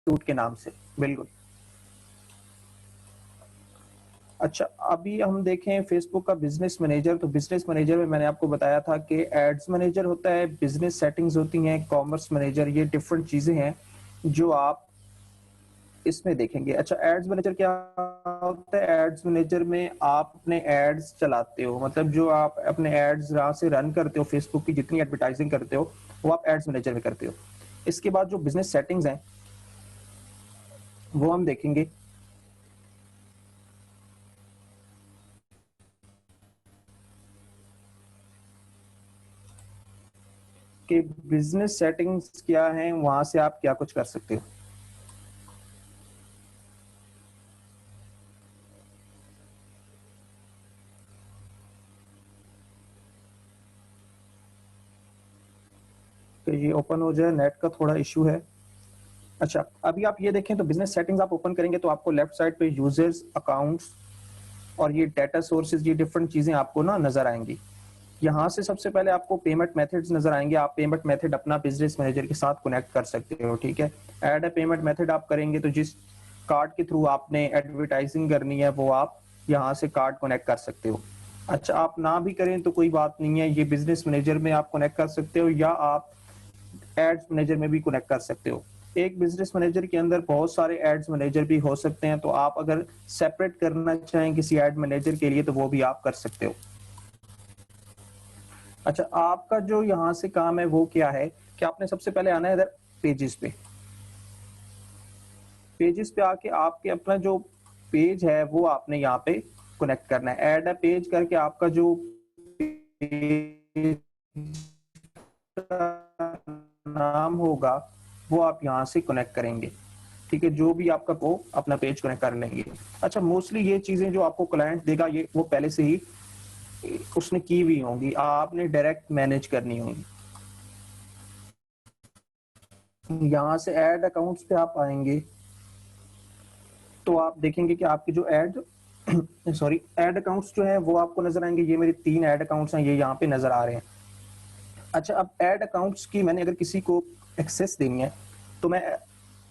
Institute के नाम से। बिल्कुल। अच्छा, अभी हम देखें फेसबुक का बिजनेस मैनेजर, तो बिजनेस मैनेजर में मैंने आपको बताया था कि एड्स मैनेजर होता है, बिजनेस सेटिंग्स होती हैं, कॉमर्स मैनेजर, ये डिफरेंट चीजें हैं जो आप इसमें देखेंगे। अच्छा, एड्स मैनेजर क्या होता है? एड्स मैनेजर में आप अपने एड्स चलाते हो, मतलब जो आप अपने एड्स यहाँ से रन करते हो, फेसबुक की जितनी एडवर्टाइजिंग करते हो वो आप एड्स मैनेजर में करते हो। इसके बाद जो बिजनेस सेटिंग्स हैं वो हम देखेंगे। कि बिजनेस सेटिंग्स क्या हैं, वहां से आप क्या कुछ कर सकते हो। तो ये ओपन हो जाए, नेट का थोड़ा इशू है। अच्छा, अभी आप ये देखें तो बिजनेस सेटिंग्स आप ओपन करेंगे तो आपको लेफ्ट साइड पे यूजर्स, अकाउंट्स और ये डाटा सोर्सेज, ये डिफरेंट चीजें आपको ना नजर आएंगी। यहाँ से सबसे पहले आपको पेमेंट मेथड्स नजर आएंगे। आप पेमेंट मेथड अपना बिजनेस मैनेजर के साथ कनेक्ट कर सकते हो, ठीक है। ऐड ए पेमेंट मेथड आप करेंगे तो जिस कार्ड के थ्रू आपने एडवर्टाइजिंग करनी है वो आप यहाँ से कार्ड कनेक्ट कर सकते हो। अच्छा, आप ना भी करें तो कोई बात नहीं है, ये बिजनेस मैनेजर में आप कनेक्ट कर सकते हो या आप एड्स मैनेजर में भी कनेक्ट कर सकते हो। एक बिजनेस मैनेजर के अंदर बहुत सारे एड्स मैनेजर भी हो सकते हैं, तो आप अगर सेपरेट करना चाहें किसी एड मैनेजर के लिए तो वो भी आप कर सकते हो। अच्छा, आपका जो यहाँ से काम है वो क्या है कि आपने सबसे पहले आना है इधर पेजेस पे। पेजेस पे आके आपके अपना जो पेज है वो आपने यहाँ पे कनेक्ट करना है। ऐड अ पेज करके आपका जो पेज का नाम होगा वो आप यहाँ से कनेक्ट करेंगे, ठीक है। जो भी आपका वो अपना पेज कनेक्ट कर लेंगे। अच्छा, मोस्टली ये चीजें जो आपको क्लाइंट देगा ये वो पहले से ही उसने की हुई होंगी, आपने डायरेक्ट मैनेज करनी होंगी। यहाँ से ऐड अकाउंट्स पे आप आएंगे तो आप देखेंगे कि आपके जो ऐड सॉरी ऐड अकाउंट्स जो है वो आपको नजर आएंगे। ये मेरे 3 ऐड अकाउंट्स हैं, ये यहाँ पे नजर आ रहे हैं। अच्छा, अब ऐड अकाउंट्स की मैंने अगर किसी को एक्सेस देनी है तो मैं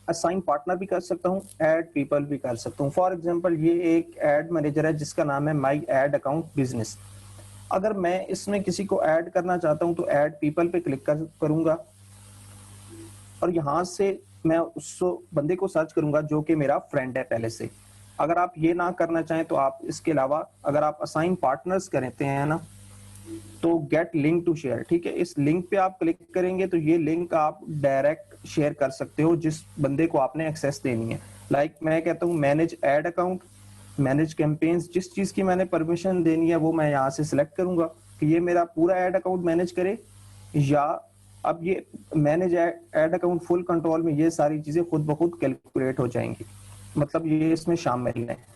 असाइन पार्टनर भी कर सकता हूँ, ऐड पीपल भी कर सकता हूँ। फॉर एग्जांपल ये एक ऐड मैनेजर है जिसका नाम है माई ऐड अकाउंट बिजनेस। अगर मैं इसमें किसी को ऐड करना चाहता हूँ तो ऐड पीपल पे क्लिक करूंगा और यहाँ से मैं उस बंदे को सर्च करूंगा जो कि मेरा फ्रेंड है पहले से। अगर आप ये ना करना चाहें तो आप इसके अलावा अगर आप असाइन पार्टनर्स करते हैं ना तो गेट लिंक टू शेयर, ठीक है, इस लिंक पे आप क्लिक करेंगे तो ये लिंक आप डायरेक्ट शेयर कर सकते हो जिस बंदे को आपने एक्सेस देनी है। लाइक मैं कहता हूँ manage ad account, manage campaigns, जिस चीज की मैंने परमिशन देनी है वो मैं यहाँ से सिलेक्ट करूंगा कि ये मेरा पूरा एड अकाउंट मैनेज करे, या अब ये manage ad account full control में ये सारी चीजें खुद ब खुद कैलकुलेट हो जाएंगी, मतलब ये इसमें शामिल है।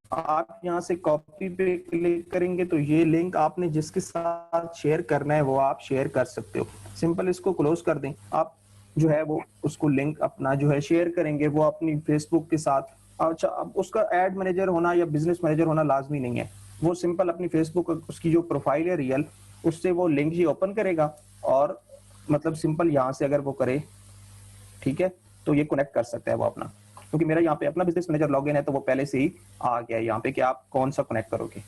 आप यहाँ से कॉपी पे क्लिक करेंगे तो ये लिंक आपने जिसके साथ शेयर करना है वो आप शेयर कर सकते हो। सिंपल इसको क्लोज कर दें आप, जो है वो उसको लिंक अपना जो है शेयर करेंगे वो अपनी फेसबुक के साथ। अच्छा, अब उसका एड मैनेजर होना या बिजनेस मैनेजर होना लाजमी नहीं है, वो सिंपल अपनी फेसबुक उसकी जो प्रोफाइल है रियल उससे वो लिंक ही ओपन करेगा और मतलब सिंपल यहाँ से अगर वो करे, ठीक है, तो ये कनेक्ट कर सकता है वो अपना। क्योंकि मेरा यहाँ पे अपना बिजनेस मैनेजर लॉगिन है तो वो पहले से ही आ गया है यहाँ पे कि आप कौन सा कनेक्ट करोगे।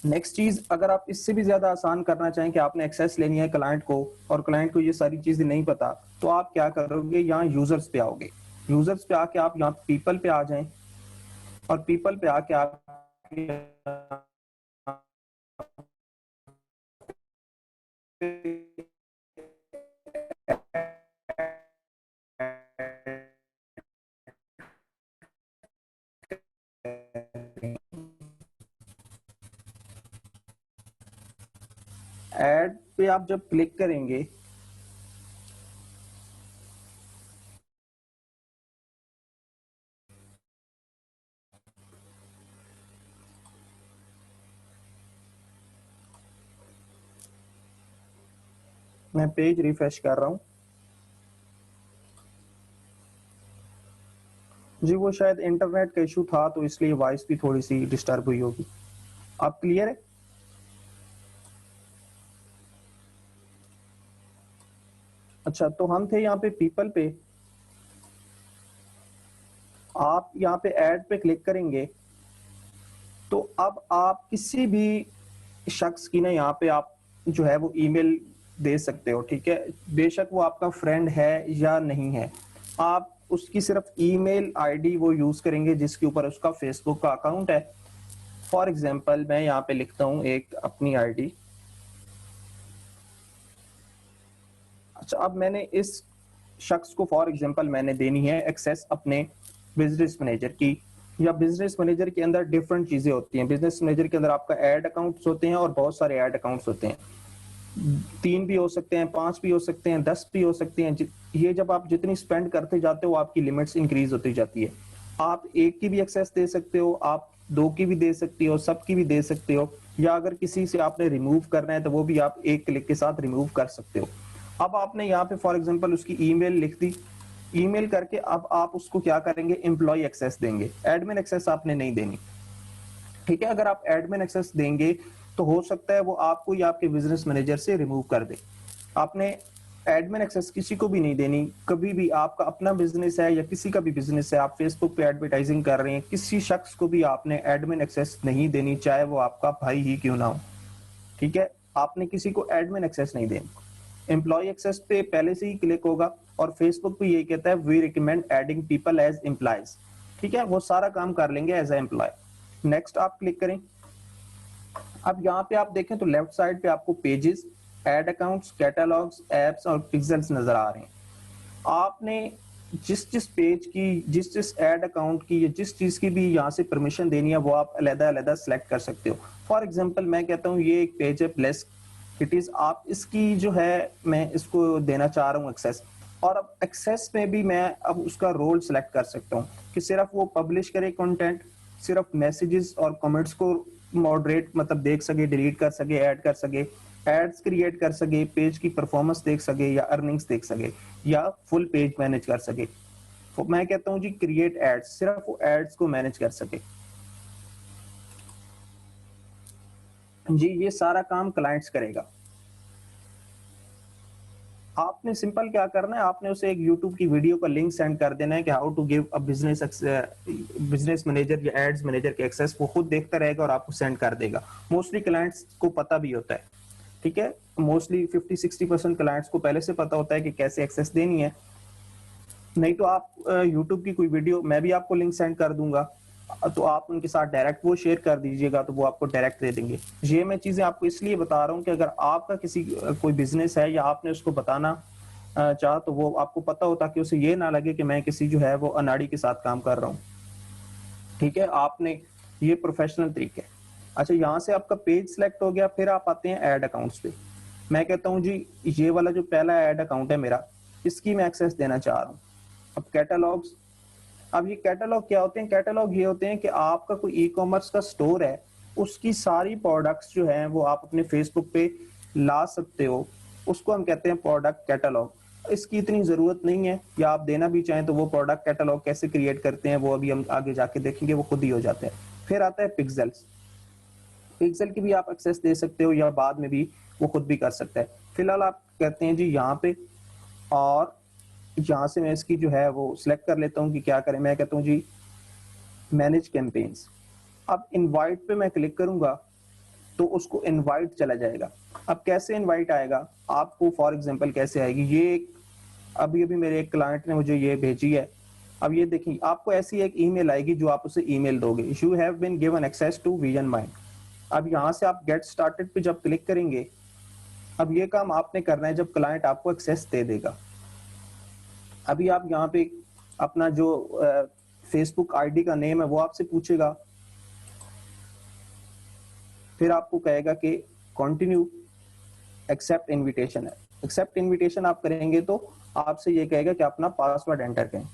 नेक्स्ट चीज, अगर आप इससे भी ज्यादा आसान करना चाहें कि आपने एक्सेस लेनी है क्लाइंट को और क्लाइंट को ये सारी चीजें नहीं पता, तो आप क्या करोगे, यहाँ यूजर्स पे आओगे। यूजर्स पे आके आप यहाँ पीपल पे आ जाएं और पीपल पे आके आप ऐड पे आप जब क्लिक करेंगे मैं पेज रिफ्रेश कर रहा हूँ जी, वो शायद इंटरनेट का इशू था तो इसलिए वॉइस भी थोड़ी सी डिस्टर्ब हुई होगी। आप क्लियर है? अच्छा, तो हम थे यहाँ पे पीपल पे। आप यहाँ पे ऐड पे क्लिक करेंगे तो अब आप किसी भी शख्स की ना यहाँ पे आप जो है वो ईमेल दे सकते हो, ठीक है, बेशक वो आपका फ्रेंड है या नहीं है। आप उसकी सिर्फ ईमेल आईडी वो यूज करेंगे जिसके ऊपर उसका फेसबुक का अकाउंट है। फॉर एग्जांपल मैं यहाँ पे लिखता हूँ एक अपनी आईडी। अच्छा, अब मैंने इस शख्स को फॉर एग्जांपल मैंने देनी है एक्सेस अपने बिजनेस मैनेजर की, या बिजनेस मैनेजर के अंदर डिफरेंट चीजें होती हैं। बिजनेस मैनेजर के अंदर आपका ऐड अकाउंट्स होते हैं और बहुत सारे ऐड अकाउंट्स होते हैं, 3 भी हो सकते हैं, 5 भी हो सकते हैं, 10 भी हो सकते हैं। ये जब आप जितनी स्पेंड करते जाते हो आपकी लिमिट्स इंक्रीज होती जाती है। आप एक की भी एक्सेस दे सकते हो, आप 2 की भी दे सकते हो, सब की भी दे सकते हो, या अगर किसी से आपने रिमूव करना है तो वो भी आप एक क्लिक के साथ रिमूव कर सकते हो। अब आपने यहाँ पे फॉर एग्जांपल उसकी ईमेल लिख दी, ईमेल करके अब आप उसको क्या करेंगे, एम्प्लॉय एक्सेस देंगे, एडमिन एक्सेस आपने नहीं देनी, ठीक है। अगर आप एडमिन एक्सेस देंगे तो हो सकता है वो आपको या आपके बिजनेस मैनेजर से रिमूव कर दे। आपने एडमिन एक्सेस किसी को भी नहीं देनी। कभी भी आपका अपना बिजनेस है या किसी का भी बिजनेस है, आप फेसबुक पे एडवर्टाइजिंग कर रहे हैं, किसी शख्स को भी आपने एडमिन एक्सेस नहीं देनी, चाहे वो आपका भाई ही क्यों ना हो, ठीक है। आपने किसी को एडमिन एक्सेस नहीं देनी। एम्प्लॉय एक्सेस पे पहले से ही क्लिक होगा और फेसबुक भी यही कहता है we recommend adding people as employees, ठीक है, वो सारा काम कर लेंगे एज ए एम्प्लॉय। नेक्स्ट आप क्लिक करें। अब यहाँ पे आप देखें तो लेफ्ट साइड पे आपको pages, ad accounts, catalogues, apps और पिक्सेल्स नजर आ रहे हैं। आपने जिस जिस पेज की, जिस जिस एड अकाउंट की या जिस चीज की भी यहाँ से परमिशन देनी है वो आप अलग अलग सेलेक्ट कर सकते हो। फॉर एग्जांपल मैं कहता हूँ ये एक पेज है प्लस इट इज, आप इसकी जो है मैं इसको देना चाह रहा हूँ एक्सेस, और अब एक्सेस में भी मैं अब उसका रोल सेलेक्ट कर सकता हूँ कि सिर्फ वो पब्लिश करे कंटेंट, सिर्फ मैसेजेस और कमेंट्स को मॉडरेट मतलब देख सके, डिलीट कर सके, ऐड कर सके, एड्स क्रिएट कर सके, पेज की परफॉर्मेंस देख सके या अर्निंग्स देख सके, या फुल पेज मैनेज कर सके। तो मैं कहता हूं जी क्रिएट एड्स, सिर्फ वो एड्स को मैनेज कर सके। जी ये सारा काम क्लाइंट्स करेगा। आपने सिंपल क्या करना है, आपने उसे एक यूट्यूब की वीडियो का लिंक सेंड कर देना है कि how to give a business manager या एड्स मैनेजर के एक्सेस, वो खुद देखता रहेगा और आपको सेंड कर देगा। मोस्टली क्लाइंट्स को पता भी होता है, ठीक है, मोस्टली 50-60% क्लाइंट्स को पहले से पता होता है कि कैसे एक्सेस देनी है। नहीं तो आप यूट्यूब की कोई वीडियो, मैं भी आपको लिंक सेंड कर दूंगा, तो आप उनके साथ डायरेक्ट वो शेयर कर दीजिएगा तो वो आपको डायरेक्ट दे देंगे। ये मैं चीजें आपको इसलिए बता रहा हूँ कि अगर आपका किसी कोई बिजनेस है या आपने उसको बताना चाह तो वो आपको पता होता कि उसे ये ना लगे कि मैं किसी जो है वो अनाड़ी के साथ काम कर रहा हूँ, ठीक है। आपने ये प्रोफेशनल तरीके। अच्छा, यहाँ से आपका पेज सिलेक्ट हो गया, फिर आप आते हैं ऐड अकाउंट्स पे। मैं कहता हूँ जी ये वाला जो पहला ऐड अकाउंट है मेरा, इसकी मैं एक्सेस देना चाह रहा हूँ। अब कैटलॉग्स, अब ये कैटलॉग क्या होते हैं, कैटलॉग ये होते हैं कि आपका कोई ई कॉमर्स का स्टोर है, उसकी सारी प्रोडक्ट्स जो हैं वो आप अपने फेसबुक पे ला सकते हो, उसको हम कहते हैं प्रोडक्ट कैटलॉग। इसकी इतनी जरूरत नहीं है, या आप देना भी चाहें तो वो प्रोडक्ट कैटलॉग कैसे क्रिएट करते हैं वो अभी हम आगे जाके देखेंगे, वो खुद ही हो जाते हैं। फिर आता है पिक्सेल्स, पिक्सल की भी आप एक्सेस दे सकते हो या बाद में भी वो खुद भी कर सकता है। फिलहाल आप कहते हैं जी यहाँ पे, और यहाँ से मैं इसकी जो है वो सिलेक्ट कर लेता हूँ कि क्या करें। मैं कहता हूँ जी मैनेज कैंपेन्स। अब इनवाइट पे मैं क्लिक करूंगा तो उसको इनवाइट चला जाएगा। अब कैसे इनवाइट आएगा आपको, फॉर एग्जांपल कैसे आएगी, ये अभी अभी मेरे एक क्लाइंट ने मुझे ये भेजी है। अब ये देखिए आपको ऐसी एक ईमेल आएगी जो आप उसे ईमेल दोगे, you have been given access to vision mind. अब यहाँ से आप गेट स्टार्टेड पे जब क्लिक करेंगे, अब ये काम आपने करना है जब क्लाइंट आपको एक्सेस दे देगा। अभी आप यहाँ पे अपना जो फेसबुक आईडी का नेम है वो आपसे पूछेगा, फिर आपको कहेगा कि कंटिन्यू एक्सेप्ट इनविटेशन है। एक्सेप्ट इनविटेशन आप करेंगे तो आपसे ये कहेगा कि अपना पासवर्ड एंटर करें।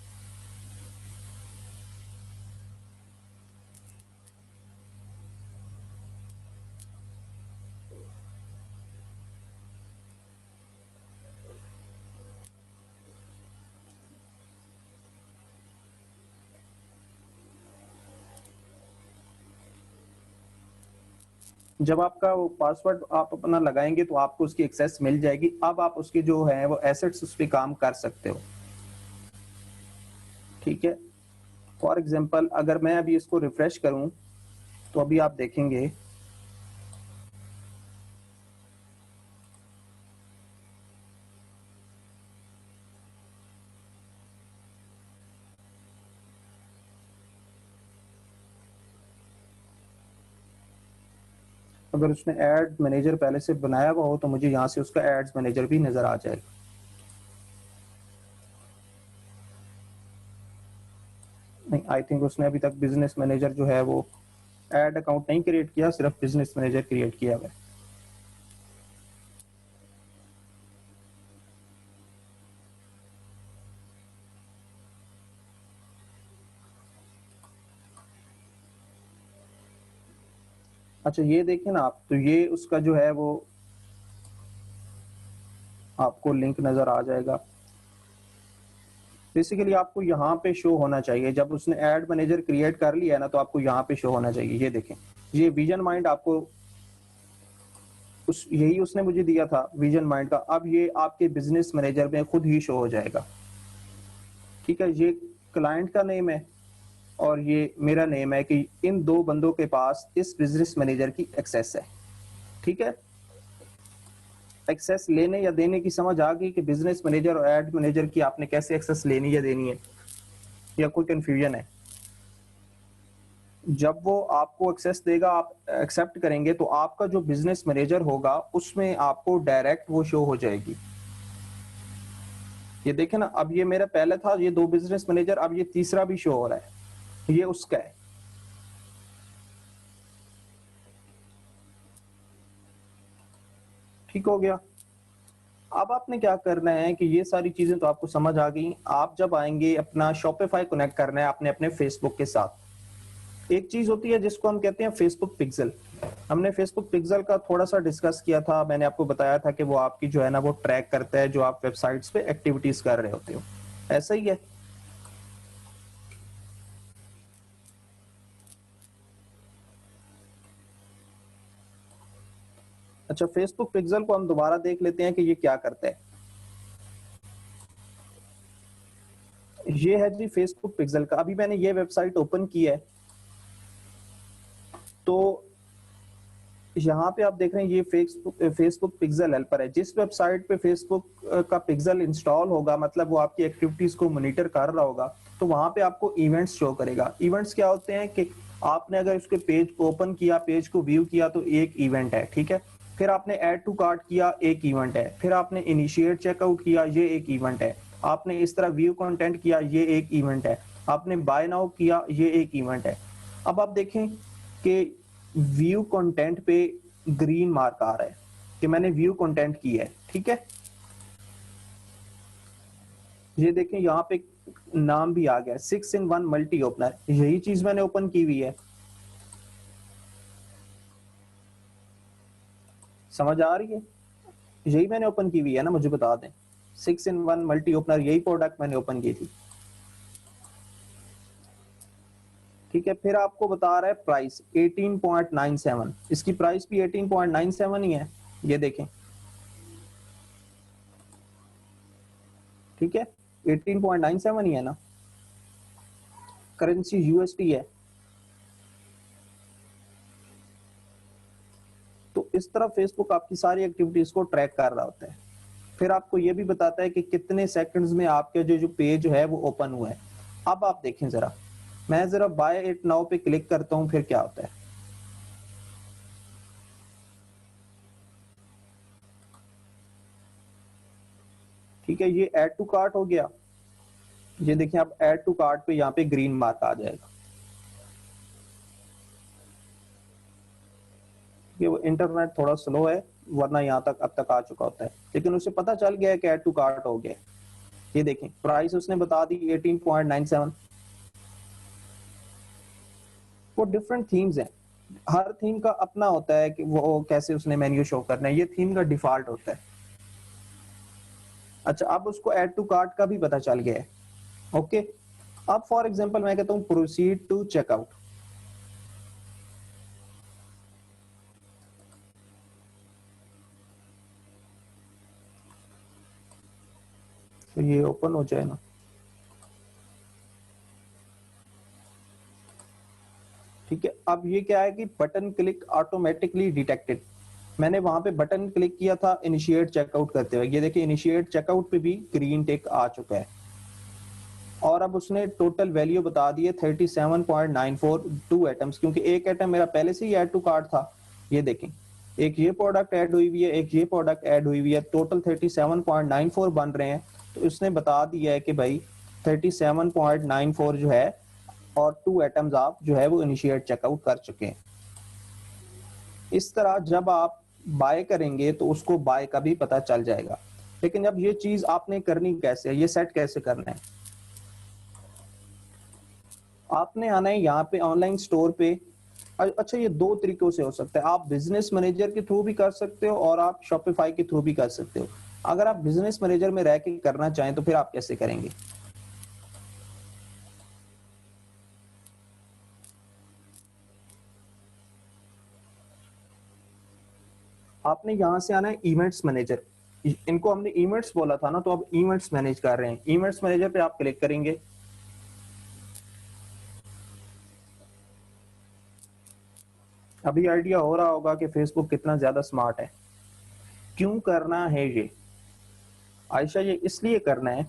जब आपका वो पासवर्ड आप अपना लगाएंगे तो आपको उसकी एक्सेस मिल जाएगी। अब आप उसके जो है वो एसेट्स उस पर काम कर सकते हो, ठीक है। फॉर एग्जांपल अगर मैं अभी इसको रिफ्रेश करूं तो अभी आप देखेंगे अगर उसने एड मैनेजर पहले से बनाया हुआ हो तो मुझे यहाँ से उसका एड्स मैनेजर भी नजर आ जाएगा। नहीं, आई थिंक उसने अभी तक बिजनेस मैनेजर जो है वो एड अकाउंट नहीं क्रिएट किया, सिर्फ बिजनेस मैनेजर क्रिएट किया हुआ है। अच्छा ये देखिए ना आप, तो ये उसका जो है वो आपको लिंक नजर आ जाएगा। बेसिकली आपको यहाँ पे शो होना चाहिए, जब उसने एड मैनेजर क्रिएट कर लिया है ना तो आपको यहाँ पे शो होना चाहिए। ये देखें, ये विजन माइंड आपको यही उसने मुझे दिया था विजन माइंड का। अब ये आपके बिजनेस मैनेजर में खुद ही शो हो जाएगा। ठीक है, ये क्लाइंट का नेम है और ये मेरा नेम है कि इन दो बंदों के पास इस बिजनेस मैनेजर की एक्सेस है। ठीक है, एक्सेस लेने या देने की समझ आ गई कि बिजनेस मैनेजर और एड मैनेजर की आपने कैसे एक्सेस लेनी या देनी है, या कोई कंफ्यूजन है? जब वो आपको एक्सेस देगा, आप एक्सेप्ट करेंगे तो आपका जो बिजनेस मैनेजर होगा उसमें आपको डायरेक्ट वो शो हो जाएगी। ये देखे ना, अब ये मेरा पहले था ये दो बिजनेस मैनेजर, अब ये तीसरा भी शो हो रहा है, ये उसका है। ठीक हो गया। अब आपने क्या करना है कि ये सारी चीजें तो आपको समझ आ गई। आप जब आएंगे अपना शॉपिफाई कनेक्ट करना है आपने अपने फेसबुक के साथ। एक चीज होती है जिसको हम कहते हैं फेसबुक पिक्सल। हमने फेसबुक पिक्सल का थोड़ा सा डिस्कस किया था, मैंने आपको बताया था कि वो आपकी जो है ना वो ट्रैक करता है जो आप वेबसाइट्स पे एक्टिविटीज कर रहे होते हो। ऐसा ही है। अच्छा, फेसबुक पिक्सल को हम दोबारा देख लेते हैं कि ये क्या करता है। ये है जी फेसबुक पिक्सल का। अभी मैंने ये वेबसाइट ओपन की है तो यहाँ पे आप देख रहे हैं ये फेसबुक पिक्सल हेल्पर है। जिस वेबसाइट पे फेसबुक का पिक्सल इंस्टॉल होगा, मतलब वो आपकी एक्टिविटीज को मॉनिटर कर रहा होगा, तो वहां पे आपको इवेंट्स शो करेगा। इवेंट्स क्या होते हैं कि आपने अगर उसके पेज को ओपन किया, पेज को व्यू किया तो एक इवेंट है। ठीक है, फिर आपने ऐड टू कार्ट किया, एक इवेंट है। फिर आपने इनिशिएट चेकआउट किया, ये एक इवेंट है। आपने इस तरह व्यू कंटेंट किया, ये एक इवेंट है। आपने बाय नाउ किया, ये एक इवेंट है। अब आप देखें कि व्यू कंटेंट पे ग्रीन मार्क आ रहा है कि मैंने व्यू कंटेंट किया है। ठीक है, ये देखें यहाँ पे नाम भी आ गया 6-in-1 मल्टी ओपनर। यही चीज मैंने ओपन की हुई है। समझ आ रही है? यही मैंने ओपन की हुई है ना, मुझे बता दें। 6-in-1 मल्टी ओपनर, यही प्रोडक्ट मैंने ओपन की थी। ठीक है, फिर आपको बता रहा है प्राइस 18.97। इसकी प्राइस भी 18.97 ही है, ये देखें। ठीक है, 18.97 ही है ना। करेंसी यूएसडी है। तो इस तरह फेसबुक आपकी सारी एक्टिविटीज को ट्रैक कर रहा होता है। फिर आपको यह भी बताता है कि कितने सेकंड्स में आपके जो पेज है वो ओपन हुआ है। अब आप देखें जरा, मैं जरा बाय इट नाउ पे क्लिक करता हूं, फिर क्या होता है। ठीक है, ये ऐड टू कार्ट हो गया। ये देखिए, आप ऐड टू कार्ट पे यहाँ पे ग्रीन मार्क आ जाएगा। ये वो इंटरनेट थोड़ा स्लो है, वरना यहाँ तक अब तक आ चुका होता है, लेकिन उसे पता चल गया है कि ऐड टू कार्ट हो गया। ये देखें, प्राइस उसने बता दी 18.97। वो डिफरेंट थीम्स हैं, हर थीम का अपना होता है कि वो कैसे उसने मेन्यू शो करना है। ये थीम का डिफॉल्ट होता है। अच्छा, अब उसको ऐड टू कार्ट का भी पता चल गया है। ओके, अब फॉर एग्जांपल मैं कहता हूं प्रोसीड टू चेकआउट। तो ये ओपन हो जाए ना। ठीक है, अब ये क्या है कि बटन क्लिक ऑटोमेटिकली डिटेक्टेड, मैंने वहां पे बटन क्लिक किया था इनिशिएट चेकआउट करते हुए, ये देखिए इनिशिएट चेकआउट पे भी ग्रीन टिक आ चुका है, और अब उसने टोटल वैल्यू बता दी है 37.942 एटम्स, क्योंकि एक एटम मेरा पहले से ही ऐड टू कार्ट था। ये देखें, एक ये प्रोडक्ट ऐड हुई हुई है, एक ये प्रोडक्ट ऐड हुई हुई है, टोटल 37.94 बन रहे हैं। तो इसने बता दिया है कि भाई 37.94 जो है, और 2 एटम्स आप जो है वो इनिशिएट चेकआउट कर चुके हैं। इस तरह जब आप बाय करेंगे तो उसको बाय का भी पता चल जाएगा। लेकिन अब ये चीज आपने करनी कैसे है, ये सेट कैसे करना है, आपने आना है यहाँ पे ऑनलाइन स्टोर पे। अच्छा, ये दो तरीकों से हो सकता है, आप बिजनेस मैनेजर के थ्रू भी कर सकते हो और आप शॉपिफाई के थ्रू भी कर सकते हो। अगर आप बिजनेस मैनेजर में रह के करना चाहें तो फिर आप कैसे करेंगे, आपने यहां से आना है इवेंट्स मैनेजर, इनको हमने इवेंट्स बोला था ना, तो अब इवेंट्स मैनेज कर रहे हैं, इवेंट्स मैनेजर पे आप क्लिक करेंगे। अभी आइडिया हो रहा होगा कि फेसबुक कितना ज्यादा स्मार्ट है। क्यों करना है ये आयशा, ये इसलिए करना है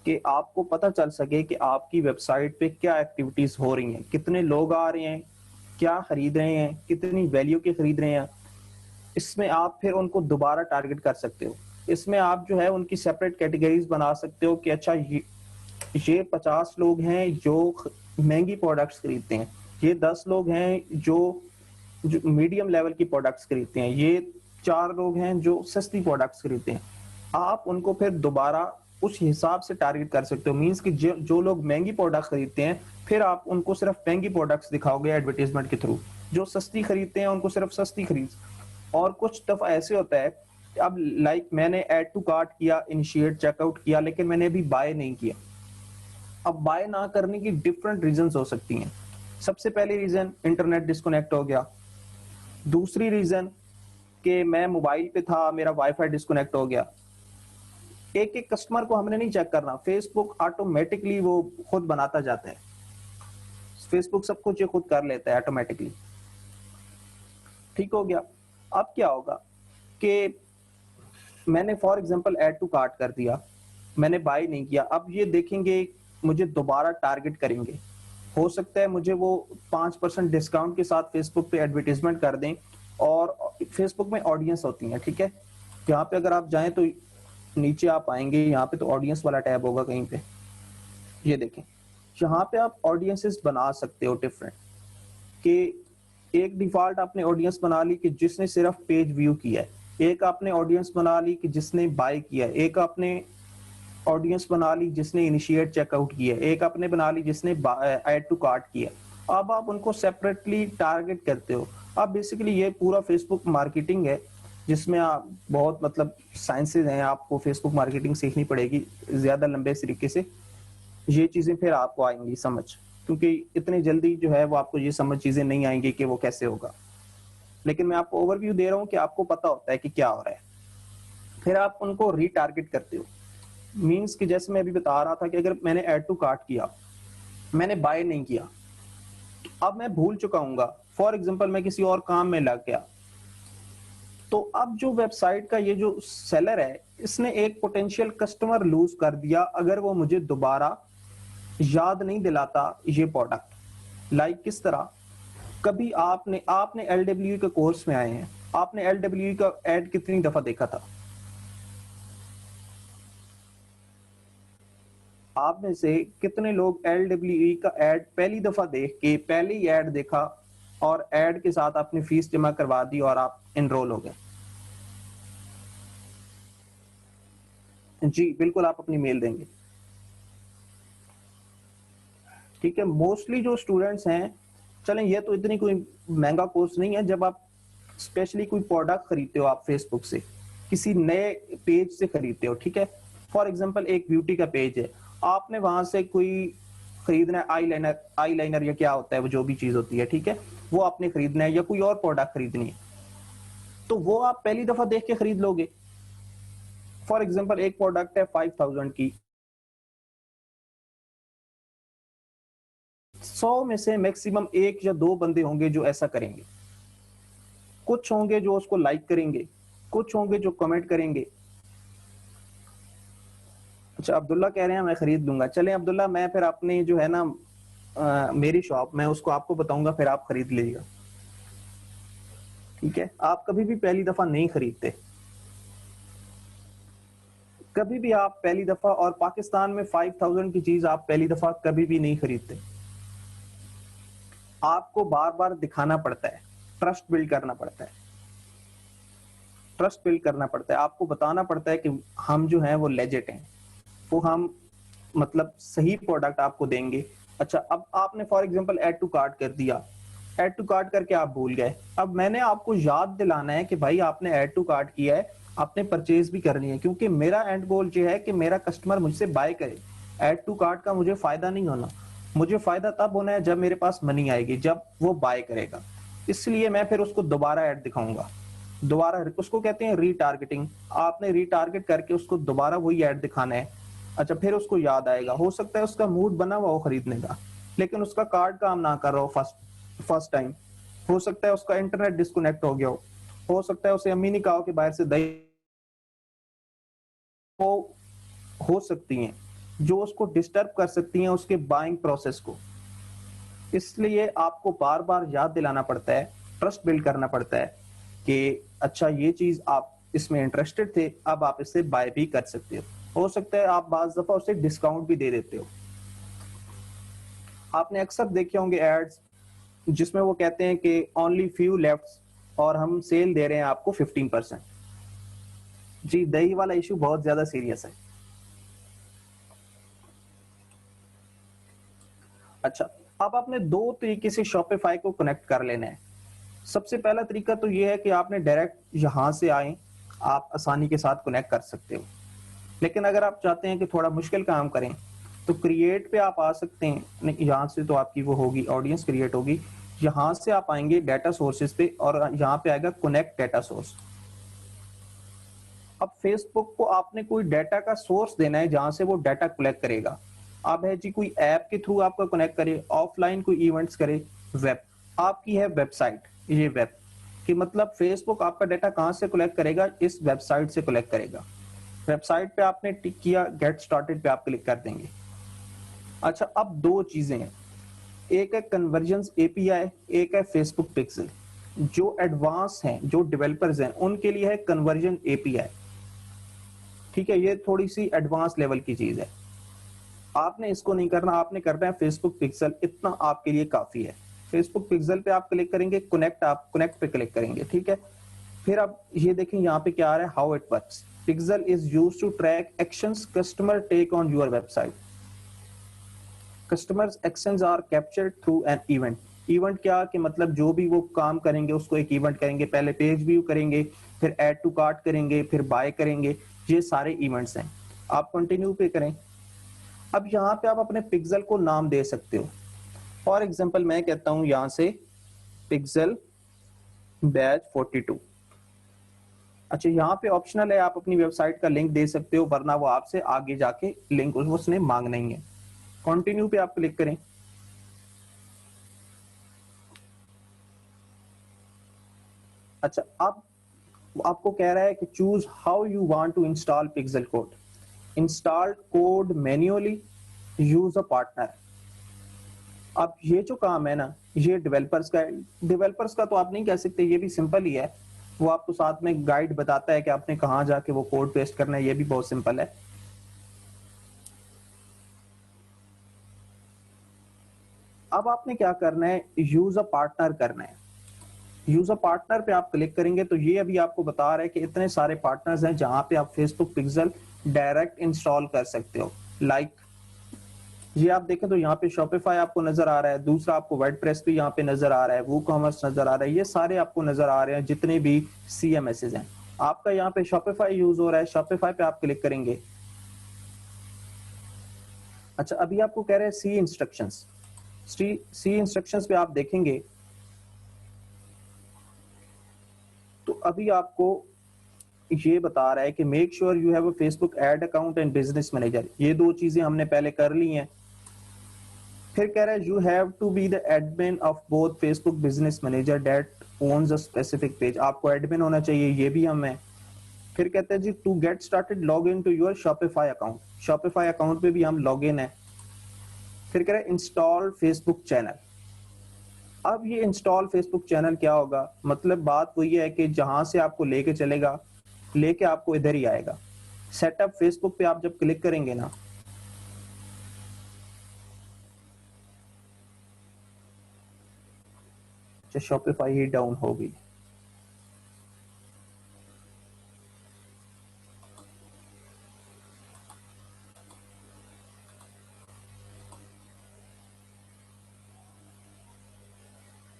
कि आपको पता चल सके कि आपकी वेबसाइट पे क्या एक्टिविटीज हो रही हैं, कितने लोग आ रहे हैं, क्या खरीद रहे हैं, कितनी वैल्यू के खरीद रहे हैं। इसमें आप फिर उनको दोबारा टारगेट कर सकते हो। इसमें आप जो है उनकी सेपरेट कैटेगरीज बना सकते हो कि अच्छा ये 50 लोग हैं जो महंगी प्रोडक्ट्स खरीदते हैं, ये 10 लोग हैं जो मीडियम लेवल की प्रोडक्ट्स खरीदते हैं, ये 4 लोग हैं जो सस्ती प्रोडक्ट्स खरीदते हैं। आप उनको फिर दोबारा उस हिसाब से टारगेट कर सकते हो। मींस कि जो लोग महंगी प्रोडक्ट खरीदते हैं, फिर आप उनको सिर्फ महंगी प्रोडक्ट्स दिखाओगे एडवर्टीजमेंट के थ्रू, जो सस्ती खरीदते हैं उनको सिर्फ सस्ती खरीद। और कुछ दफा ऐसे होता है, अब लाइक मैंने ऐड टू कार्ट किया, इनिशिएट चेकआउट किया, लेकिन मैंने अभी बाय नहीं किया। अब बाय ना करने की डिफरेंट रीजन हो सकती हैं। सबसे पहली रीजन इंटरनेट डिस्कनेक्ट हो गया, दूसरी रीजन कि मैं मोबाइल पे था, मेरा वाईफाई डिस्कनेक्ट हो गया। एक एक कस्टमर को हमने नहीं चेक करना, फेसबुक ऑटोमेटिकली वो खुद बनाता जाता है, फेसबुक सब कुछ ये खुद कर लेता है ऑटोमेटिकली। ठीक हो गया। अब क्या होगा कि मैंने for example add to cart कर दिया, मैंने बाय नहीं किया, अब ये देखेंगे मुझे दोबारा टारगेट करेंगे। हो सकता है मुझे वो 5% डिस्काउंट के साथ फेसबुक पे एडवर्टीजमेंट कर दें, और फेसबुक में ऑडियंस होती है, ठीक है। यहाँ पे अगर आप जाएं तो नीचे आप आएंगे, यहाँ पे तो ऑडियंस वाला टैब होगा कहीं पे, ये देखें, यहाँ पे आप ऑडियंसेस बना सकते हो डिफरेंट, कि एक डिफॉल्ट आपने ऑडियंस बना ली कि जिसने सिर्फ पेज व्यू किया है, एक आपने ऑडियंस बना ली कि जिसने बाय किया है, एक आपने ऑडियंस बना ली जिसने इनिशिएट चेकआउट किया, एक आपने बना ली जिसने ऐड टू कार्ट किया। अब आप उनको सेपरेटली टारगेट करते हो। अब बेसिकली ये पूरा फेसबुक मार्केटिंग है, जिसमें आप बहुत मतलब साइंसेज हैं, आपको फेसबुक मार्केटिंग सीखनी पड़ेगी ज्यादा लंबे तरीके से। ये चीजें फिर आपको आएंगी समझ, क्योंकि इतनी जल्दी जो है वो आपको ये समझ चीजें नहीं आएंगी कि वो कैसे होगा। लेकिन मैं आपको ओवरव्यू दे रहा हूँ कि आपको पता होता है कि क्या हो रहा है। फिर आप उनको रीटारगेट करते हो। मींस कि जैसे मैं अभी बता रहा था कि अगर मैंने ऐड टू कार्ट किया, मैंने बाय नहीं किया, तो अब मैं भूल चुका हूँ, फॉर एग्जाम्पल मैं किसी और काम में लग गया, तो अब जो वेबसाइट का ये जो सेलर है, इसने एक पोटेंशियल कस्टमर लूज कर दिया अगर वो मुझे दोबारा याद नहीं दिलाता ये प्रोडक्ट। लाइक किस तरह, कभी आपने आपने एलडब्ल्यू के कोर्स में आए हैं, आपने एलडब्ल्यू का एड कितनी दफा देखा था, आप में से कितने लोग एलडब्ल्यू का एड पहली दफा देख के पहले ही एड देखा और एड के साथ आपने फीस जमा करवा दी और आप इनरोल हो गए। जी बिल्कुल, आप अपनी मेल देंगे। ठीक है, मोस्टली जो स्टूडेंट्स हैं, चलें ये तो इतनी कोई महंगा कोर्स नहीं है, जब आप स्पेशली कोई प्रोडक्ट खरीदते हो, आप फेसबुक से किसी नए पेज से खरीदते हो, ठीक है। फॉर एग्जांपल एक ब्यूटी का पेज है, आपने वहां से कोई खरीदना है, आई लाइनर या क्या होता है वो जो भी चीज होती है, ठीक है, वो आपने खरीदना है या कोई और प्रोडक्ट खरीदनी है, तो वो आप पहली दफा देख के खरीद लोगे। फॉर एग्जाम्पल एक प्रोडक्ट है 5000 की, 100 में से मैक्सिमम 1 या 2 बंदे होंगे जो ऐसा करेंगे। कुछ होंगे जो उसको लाइक करेंगे, कुछ होंगे जो कमेंट करेंगे। अच्छा, अब्दुल्ला कह रहे हैं मैं खरीद लूंगा। चलें अब्दुल्ला, मैं फिर अपनी जो है ना मेरी शॉप, मैं उसको आपको बताऊंगा, फिर आप खरीद लीजिएगा, ठीक है। आप कभी भी पहली दफा नहीं खरीदते, कभी भी आप पहली दफा, और पाकिस्तान में 5000 की चीज आप पहली दफा कभी भी नहीं खरीदते। आपको बार बार दिखाना पड़ता है, ट्रस्ट बिल्ड करना पड़ता है, ट्रस्ट बिल्ड करना पड़ता है। आपको बताना पड़ता है कि हम जो हैं वो लेजिट हैं, वो हम मतलब सही प्रोडक्ट आपको देंगे। अच्छा, अब आपने for example add to cart कर दिया, ऐड टू कार्ट करके आप भूल गए। अब मैंने आपको याद दिलाना है कि भाई आपने ऐड टू कार्ट किया है, आपने परचेज भी करनी है, क्योंकि मेरा एंड गोल ये है कि मेरा कस्टमर मुझसे बाय करे। ऐड टू कार्ट का मुझे फायदा नहीं होना, मुझे फायदा तब होना है जब मेरे पास मनी आएगी, जब वो बाय करेगा। इसलिए मैं फिर उसको दोबारा ऐड दिखाऊंगा, दोबारा, उसको कहते हैं रीटारगेटिंग। आपने रीटारगेट करके उसको दोबारा वही ऐड दिखाना है। अच्छा, फिर उसको याद आएगा, हो सकता है उसका मूड बना हुआ हो खरीदने का, लेकिन उसका कार्ड काम ना कर रहा हो फर्स्ट टाइम, हो सकता है उसका इंटरनेट डिस्कनेक्ट हो गया हो सकता है उसे अम्मी ने कहा कि बाहर से दही हो सकती हैं जो उसको डिस्टर्ब कर सकती हैं उसके बाइंग प्रोसेस को। इसलिए आपको बार बार याद दिलाना पड़ता है, ट्रस्ट बिल्ड करना पड़ता है कि अच्छा ये चीज आप इसमें इंटरेस्टेड थे, अब आप इससे बाय भी कर सकते हो सकता है आप बाज दफा उसे डिस्काउंट भी दे देते हो। आपने अक्सर देखे होंगे एड्स जिसमें वो कहते हैं कि ओनली फ्यू लेफ्ट और हम सेल दे रहे हैं आपको 15%। जी, दही वाला इशू बहुत ज्यादा सीरियस है। अच्छा, अब आपने दो तरीके से शॉपिफाई को कनेक्ट कर लेना है। सबसे पहला तरीका तो ये है कि आपने डायरेक्ट यहां से आए, आप आसानी के साथ कनेक्ट कर सकते हो। लेकिन अगर आप चाहते हैं कि थोड़ा मुश्किल काम करें तो क्रिएट पे आप आ सकते हैं। यहाँ से तो आपकी वो होगी, ऑडियंस क्रिएट होगी। यहाँ से आप आएंगे डाटा सोर्सेज पे और यहाँ पे आएगा कनेक्ट डाटा सोर्स। अब फेसबुक को आपने कोई डाटा का सोर्स देना है जहां से वो डाटा कलेक्ट करेगा। अब है जी कोई ऐप के थ्रू आपका कनेक्ट करे, ऑफलाइन कोई इवेंट्स करे, वेब, आपकी है वेबसाइट, ये वेब कि मतलब फेसबुक आपका डाटा कहां से कलेक्ट करेगा, इस वेबसाइट से कलेक्ट करेगा। वेबसाइट पे आपने टिक किया, गेट स्टार्टेड पे आप क्लिक कर देंगे। अच्छा, अब दो चीजें हैं, एक है कन्वर्जन एपीआई, एक है फेसबुक पिक्सल। जो एडवांस हैं, जो डेवलपर्स हैं, उनके लिए है कन्वर्जन एपीआई, ठीक है। ये थोड़ी सी एडवांस लेवल की चीज है, आपने इसको नहीं करना, आपने करना है फेसबुक पिक्सल, इतना आपके लिए काफी है। फेसबुक पिक्सल पे आप क्लिक करेंगे, कनेक्ट, आप कनेक्ट पे क्लिक करेंगे, ठीक है। फिर आप ये देखें यहाँ पे क्या आ रहा है, how it works. Pixel is used to track actions customer take on your website. Customers actions are captured through an event. Event क्या कि मतलब जो भी वो काम करेंगे उसको एक इवेंट करेंगे, पहले पेज व्यू करेंगे, फिर ऐड टू कार्ट करेंगे, फिर बाय करेंगे, ये सारे इवेंट्स हैं। आप कंटिन्यू पे करें। अब यहाँ पे आप अपने पिक्सल को नाम दे सकते हो। फॉर एग्जांपल मैं कहता हूं यहां से पिक्सल बैच 42। अच्छा, यहाँ पे ऑप्शनल है, आप अपनी वेबसाइट का लिंक दे सकते हो, वरना वो आपसे आगे जाके लिंक उसने मांगना ही है। कंटिन्यू पे आप क्लिक करें। अच्छा, अब आपको कह रहा है कि choose how you want to install pixel code. Install code manually, use a partner. अब ये जो काम है ना, ये डेवलपर्स का है। डेवलपर्स का तो आप नहीं कह सकते, ये भी सिंपल ही है। वो आपको साथ में गाइड बताता है कि आपने कहाँ जाके वो कोड पेस्ट करना है, ये भी बहुत सिंपल है। अब आपने क्या करना है, यूज अ पार्टनर करना है। यूज अ पार्टनर पे आप क्लिक करेंगे तो ये अभी आपको बता रहा है कि इतने सारे पार्टनर्स हैं जहां पे आप फेसबुक पिक्सल डायरेक्ट इंस्टॉल कर सकते हो। लाइक ये आप देखें तो यहाँ पे शॉपिफाई आपको नजर आ रहा है, दूसरा आपको वर्डप्रेस भी यहाँ पे नजर आ रहा है, वो कॉमर्स नजर आ रहा है, ये सारे आपको नजर आ रहे हैं जितने भी सीएमएसएस हैं। आपका यहाँ पे शॉपिफाई यूज हो रहा है, शॉपिफाई पे आप क्लिक करेंगे। अच्छा, अभी आपको कह रहे हैं सी इंस्ट्रक्शंस। सी इंस्ट्रक्शंस पे आप देखेंगे तो अभी आपको ये बता रहा है कि make sure you have a Facebook ad account and business manager. ये दो चीजें हमने पहले कर ली हैं। फिर कह रहा है you have to be the admin of both Facebook business manager that owns a specific page, आपको एडमिन होना चाहिए, ये भी हम है। फिर कहते हैं जी to get started log in to your Shopify account, Shopify account पे भी हम लॉग इन है। फिर कह रहे हैं इंस्टॉल फेसबुक चैनल। अब ये इंस्टॉल फेसबुक चैनल क्या होगा, मतलब बात वही है कि जहां से आपको लेके चलेगा, लेके आपको इधर ही आएगा। सेटअप फेसबुक पे आप जब क्लिक करेंगे ना, शॉपिफाई ही डाउन होगी।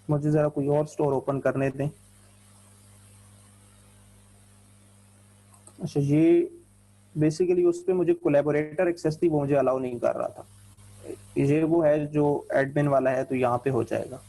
मुझे जरा कोई और स्टोर ओपन करने दें। अच्छा, ये बेसिकली उस पे मुझे कोलैबोरेटर एक्सेस थी, वो मुझे अलाउ नहीं कर रहा था। ये वो है जो एडमिन वाला है, तो यहाँ पे हो जाएगा।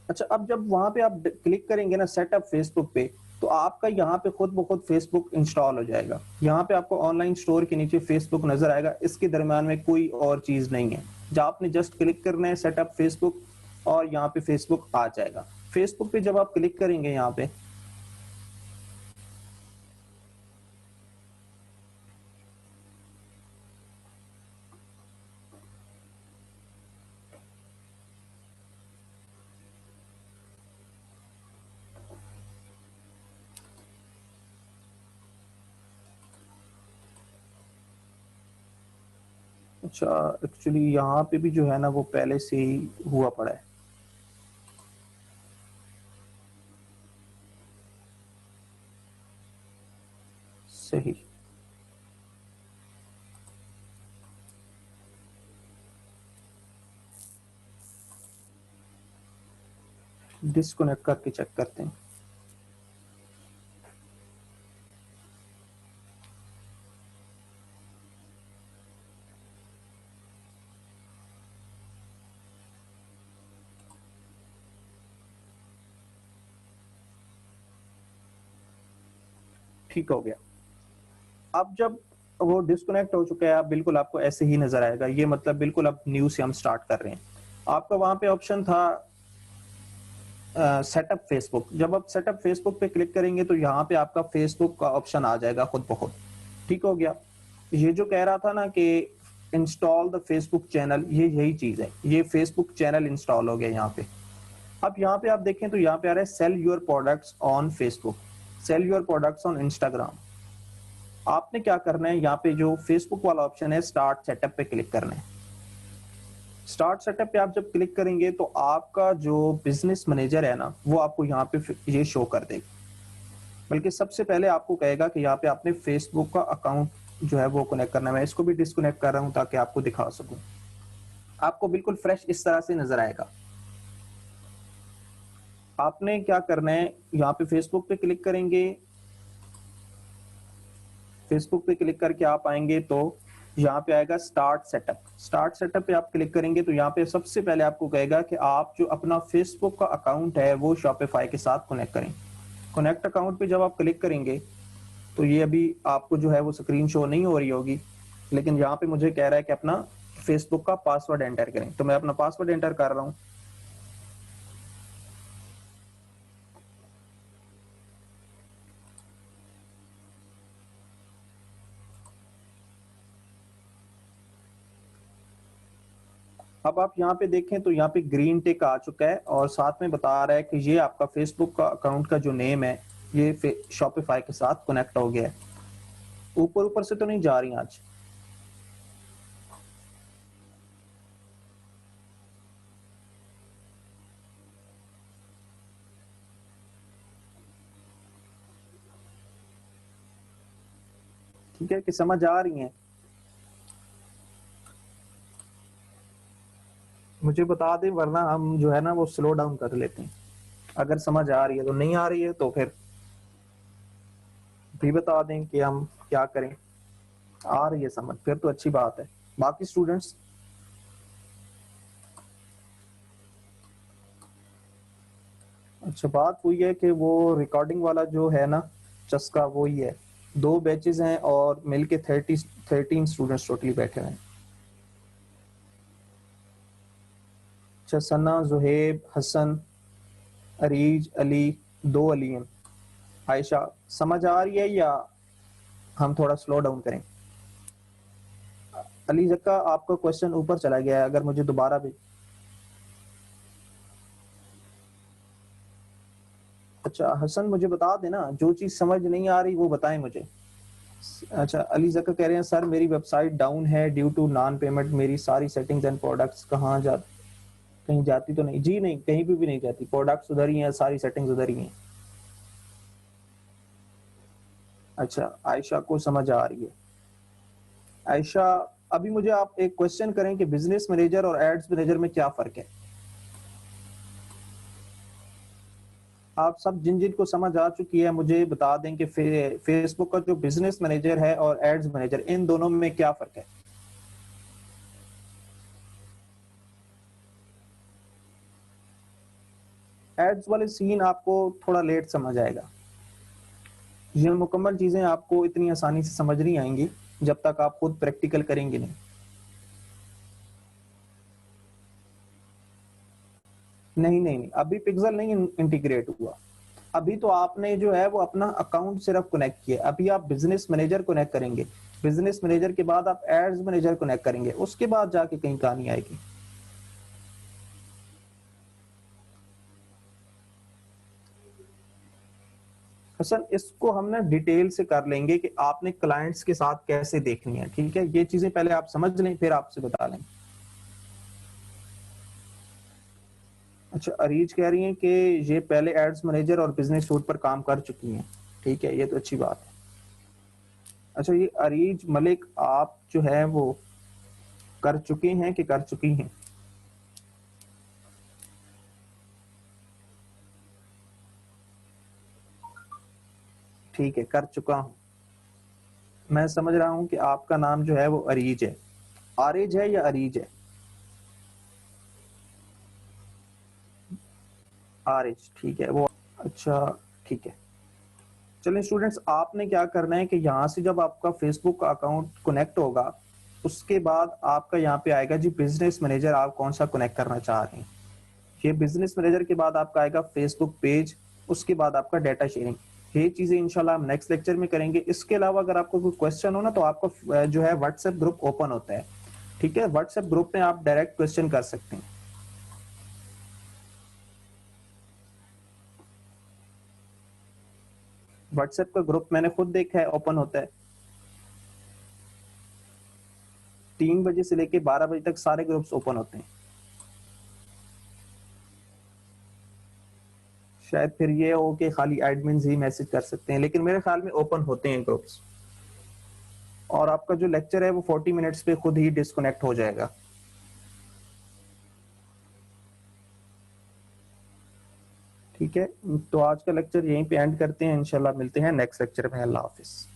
अच्छा, अब जब वहां पे आप क्लिक करेंगे ना सेटअप फेसबुक पे, तो आपका यहाँ पे खुद ब खुद फेसबुक इंस्टॉल हो जाएगा। यहाँ पे आपको ऑनलाइन स्टोर के नीचे फेसबुक नजर आएगा, इसके दरम्यान में कोई और चीज नहीं है। जब आपने जस्ट क्लिक करना है सेटअप फेसबुक, और यहाँ पे फेसबुक आ जाएगा। फेसबुक पे जब आप क्लिक करेंगे यहाँ पे, अच्छा एक्चुअली यहाँ पे भी जो है ना वो पहले से ही हुआ पड़ा है। सही, डिस्कनेक्ट करके चेक करते हैं। ठीक हो गया। अब जब वो डिस्कनेक्ट हो चुका है, आप बिल्कुल आपको ऐसे ही नजर आएगा, ये मतलब बिल्कुल अब न्यू से हम स्टार्ट कर रहे हैं। आपका वहां पे ऑप्शन था सेटअप फेसबुक, जब आप सेटअप फेसबुक पे क्लिक करेंगे तो यहाँ पे आपका फेसबुक का ऑप्शन आ जाएगा खुद ब खुद। ठीक हो गया। ये जो कह रहा था ना कि इंस्टॉल द फेसबुक चैनल, ये यही चीज है, ये फेसबुक चैनल इंस्टॉल हो गया यहाँ पे। अब यहाँ पे आप देखें तो यहाँ पे आ रहा है sell your products on Facebook, sell your products on Instagram. आपने क्या करना है, यहाँ पे जो फेसबुक वाला ऑप्शन है स्टार्ट सेटअप पे क्लिक करना है। स्टार्ट सेटअप पे आप जब क्लिक करेंगे तो आपका जो बिजनेस मैनेजर है ना, वो आपको यहाँ पे ये शो कर देगा। बल्कि सबसे पहले आपको कहेगा कि यहाँ पे आपने फेसबुक का अकाउंट जो है वो कनेक्ट करना है। मैं इसको भी डिस्कनेक्ट कर रहा हूँ ताकि आपको दिखा सकूं। आपको बिल्कुल फ्रेश इस तरह से नजर आएगा। आपने क्या करना है, यहाँ पे फेसबुक पे क्लिक करेंगे, फेसबुक पे क्लिक करके आप आएंगे तो यहाँ पे आएगा स्टार्ट सेटअप। स्टार्ट सेटअप पे आप क्लिक करेंगे तो यहाँ पे सबसे पहले आपको कहेगा कि आप जो अपना फेसबुक का अकाउंट है वो शॉपिफाई के साथ कनेक्ट करें। कनेक्ट अकाउंट पे जब आप क्लिक करेंगे तो ये अभी आपको जो है वो स्क्रीन शो नहीं हो रही होगी, लेकिन यहाँ पे मुझे कह रहा है कि अपना फेसबुक का पासवर्ड एंटर करें, तो मैं अपना पासवर्ड एंटर कर रहा हूँ। अब आप यहाँ पे देखें तो यहाँ पे ग्रीन टिक आ चुका है और साथ में बता रहा है कि ये आपका फेसबुक का अकाउंट का जो नेम है ये शॉपिफाई के साथ कनेक्ट हो गया है। ऊपर ऊपर से तो नहीं जा रही आज। ठीक है कि समझ आ रही हैं? मुझे बता दें, वरना हम जो है ना वो स्लो डाउन कर लेते हैं। अगर समझ आ रही है तो, नहीं आ रही है तो फिर भी बता दें कि हम क्या करें। आ रही है समझ फिर तो अच्छी बात है। बाकी स्टूडेंट्स, अच्छा बात हुई है कि वो रिकॉर्डिंग वाला जो है ना चस्का वो ही है। 2 बैचेस हैं और मिलके 13 स्टूडेंट्स टोटली बैठे हुए हैं। अच्छा, सना, जुहेब, हसन, अरीज, अली, 2 अली हैं। आयशा, समझ आ रही है या हम थोड़ा स्लो डाउन करें? अली जक्का, आपका क्वेश्चन ऊपर चला गया है, अगर मुझे दोबारा भी। अच्छा हसन, मुझे बता देना, जो चीज समझ नहीं आ रही वो बताएं मुझे। अच्छा, अली जक्का कह रहे हैं सर मेरी वेबसाइट डाउन है ड्यू टू नॉन पेमेंट, मेरी सारी सेटिंग्स एंड प्रोडक्ट्स कहाँ जा कहीं जाती तो नहीं? जी नहीं, कहीं भी नहीं जाती, प्रोडक्ट्स उधर ही हैं, सारी सेटिंग्स उधर ही हैं। अच्छा, आयशा को समझ आ रही है। आयशा, अभी मुझे आप एक क्वेश्चन करें कि बिजनेस मैनेजर और एड्स मैनेजर में क्या फर्क है? आप सब जिन जिन को समझ आ चुकी है मुझे बता दें कि फेसबुक का जो बिजनेस मैनेजर है और एड्स मैनेजर, इन दोनों में क्या फर्क है? एड्स वाले सीन आपको थोड़ा लेट समझ आएगा, ये मुकम्मल चीजें आपको इतनी आसानी से समझ नहीं आएंगी जब तक आप खुद प्रैक्टिकल करेंगे नहीं। नहीं नहीं नहीं, अभी पिक्सल नहीं इंटीग्रेट हुआ। अभी तो आपने जो है वो अपना अकाउंट सिर्फ कनेक्ट किया, अभी आप बिजनेस मैनेजर कनेक्ट करेंगे, बिजनेस मैनेजर के बाद आप एड्स मैनेजर कनेक्ट करेंगे, उसके बाद जाके कहीं कहानी आएगी। हसन, इसको हम ना डिटेल से कर लेंगे कि आपने क्लाइंट्स के साथ कैसे देखनी है, ठीक है? ये चीजें पहले आप समझ लें, फिर आपसे बता लें। अच्छा, अरीज कह रही हैं कि ये पहले एड्स मैनेजर और बिजनेस सूट पर काम कर चुकी हैं, ठीक है, ये तो अच्छी बात है। अच्छा, ये अरीज मलिक आप जो है वो कर चुके हैं कि कर चुकी हैं? ठीक है, कर चुका हूं। मैं समझ रहा हूं कि आपका नाम जो है वो अरीज है। आरिज है या अरीज है? आरिज, ठीक है वो। अच्छा, ठीक है। चलिए स्टूडेंट्स, आपने क्या करना है कि यहाँ से जब आपका फेसबुक का अकाउंट कनेक्ट होगा, उसके बाद आपका यहाँ पे आएगा जी बिजनेस मैनेजर, आप कौन सा कनेक्ट करना चाह रहे हैं। ये बिजनेस मैनेजर के बाद आपका आएगा फेसबुक पेज, उसके बाद आपका डाटा शेयरिंग। ये चीजें इंशाल्लाह हम नेक्स्ट लेक्चर में करेंगे। इसके अलावा अगर आपको कोई क्वेश्चन हो ना, तो आपका जो है व्हाट्सएप ग्रुप ओपन होता है, ठीक है? व्हाट्सएप ग्रुप में आप डायरेक्ट क्वेश्चन कर सकते हैं। व्हाट्सएप का ग्रुप मैंने खुद देखा है, ओपन होता है 3 बजे से लेके 12 बजे तक, सारे ग्रुप्स ओपन होते हैं। शायद फिर ये हो कि खाली एडमिन ही मैसेज कर सकते हैं, लेकिन मेरे ख्याल में ओपन होते हैं ग्रुप्स। और आपका जो लेक्चर है वो 40 मिनट्स पे खुद ही डिस्कनेक्ट हो जाएगा। ठीक है, तो आज का लेक्चर यहीं पे एंड करते हैं, इंशाल्लाह मिलते हैं नेक्स्ट लेक्चर में। अल्लाह हाफिज।